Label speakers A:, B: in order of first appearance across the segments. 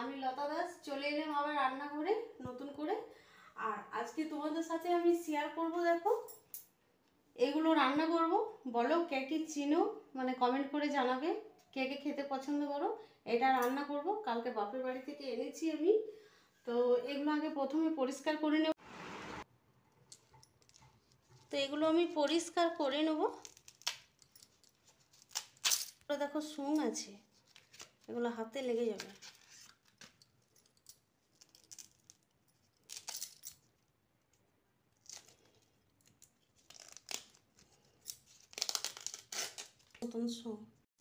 A: আমি লতা দাস চলে এলাম আবার রান্নাঘরে নতুন করে। আর আজকে তোমাদের সাথে আমি শেয়ার করব, দেখো এগুলো রান্না করব। বলো কে কে চিনো, মানে কমেন্ট করে জানাবে কে কে খেতে পছন্দ করো। এটা রান্না করব, কালকে বাপের বাড়ি থেকে এনেছি আমি। তো এগুলো আগে প্রথমে পরিষ্কার করে নেব। তো এগুলো আমি পরিষ্কার করে নেব। দেখো শুং আছে, এগুলো হাতে লেগে যাবে।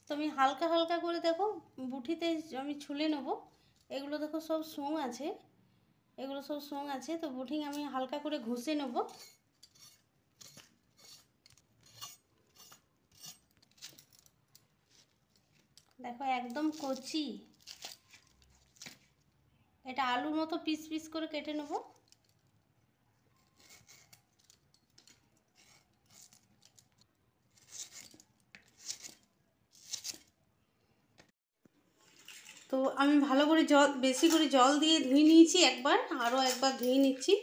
A: তো আমি হালকা হালকা করে দেখো বুটিতে আমি ছুলে নেব। এগুলো দেখো সব শুং আছে, এগুলো সব শুং আছে। তো বুটি আমি হালকা করে ঘষে নেব। দেখো একদম কচি, এটা আলুর মতো পিস পিস করে কেটে নেব। তো আমি ভালো করে বেশি করে জল দিয়ে ধুয়ে নিয়েছি একবার, আরও একবার ধুয়ে নিচ্ছি।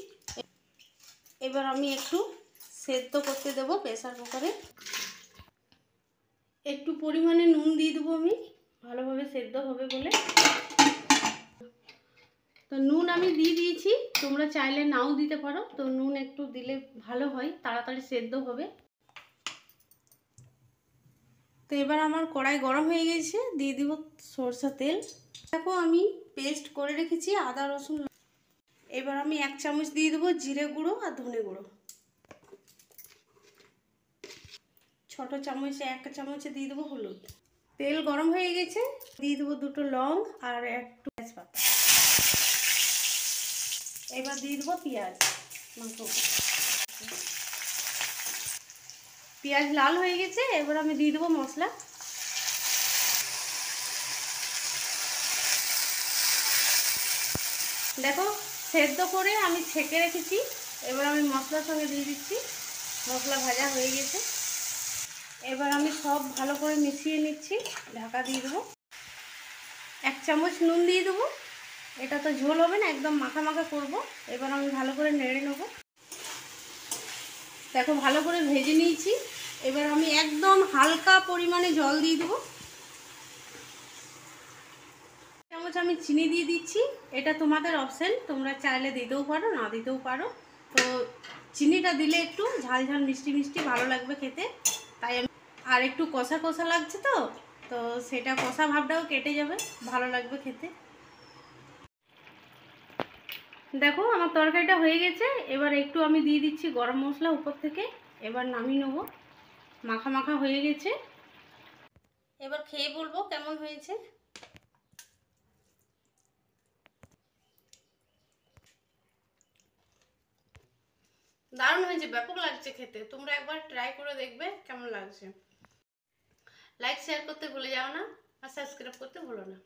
A: এবার আমি একটু সেদ্ধ করতে দেব প্রেসার কুকারে। একটু পরিমাণে নুন দিয়ে দেবো আমি, ভালোভাবে সেদ্ধ হবে বলে। তো নুন আমি দিয়ে দিয়েছি, তোমরা চাইলে নাও দিতে পারো। তো নুন একটু দিলে ভালো হয়, তাড়াতাড়ি সেদ্ধ হবে। তো এবার আমার কড়াই গরম হয়ে গেছে, দিয়ে দিব সরষা তেল। দেখো আমি পেস্ট করে রেখেছি আদা রসুন। এবার আমি 1 চামচ দিয়ে দেবো জিরে গুঁড়ো আর ধনে গুঁড়ো। ছোট চামচে 1 চামচে দিয়ে দেবো হলুদ। তেল গরম হয়ে গেছে, দিয়ে দেবো 2টো লং আর একটু তেজপাতা। এবার দিয়ে দেবো পেঁয়াজ। পেঁয়াজ লাল হয়ে গেছে, এবার আমি দিয়ে দেবো মশলা। দেখো সেদ্ধ করে আমি ছেঁকে রেখেছি, এবার আমি মশলার সঙ্গে দিয়ে দিচ্ছি। মশলা ভাজা হয়ে গেছে, এবার আমি সব ভালো করে মিশিয়ে নিচ্ছি। ঢাকা দিয়ে দেবো। 1 চামচ নুন দিয়ে দেবো। এটা তো ঝোল হবে না, একদম মাখা মাখা করবো। এবার আমি ভালো করে নেড়ে নেবো। দেখো ভালো করে ভেজে নিয়েছি, এবার আমি একদম হালকা পরিমাণে জল দিয়ে দেবো। চামচ আমি চিনি দিয়ে দিচ্ছি, এটা তোমাদের অপশন, তোমরা চাইলে দিতেও পারো না দিতেও পারো। তো চিনিটা দিলে একটু ঝাল ঝাল মিষ্টি মিষ্টি ভালো লাগবে খেতে, তাই আমি। আর একটু কষা কষা লাগছে, তো তো সেটা কষা ভাবটাও কেটে যাবে, ভালো লাগবে খেতে। দেখো আমার তরকারিটা হয়ে গেছে, এবার একটু আমি দিয়ে দিচ্ছি গরম মশলা উপর থেকে। এবার নামিয়ে নেবো, মাখা মাখা হয়ে গেছে। এবার খেয়ে বলবো কেমন হয়েছে। দারুণ হয়েছে, ব্যাপক লাগছে খেতে। তোমরা একবার ট্রাই করে দেখবে কেমন লাগছে। লাইক শেয়ার করতে ভুলে যাও না, আর সাবস্ক্রাইব করতে ভুলো না।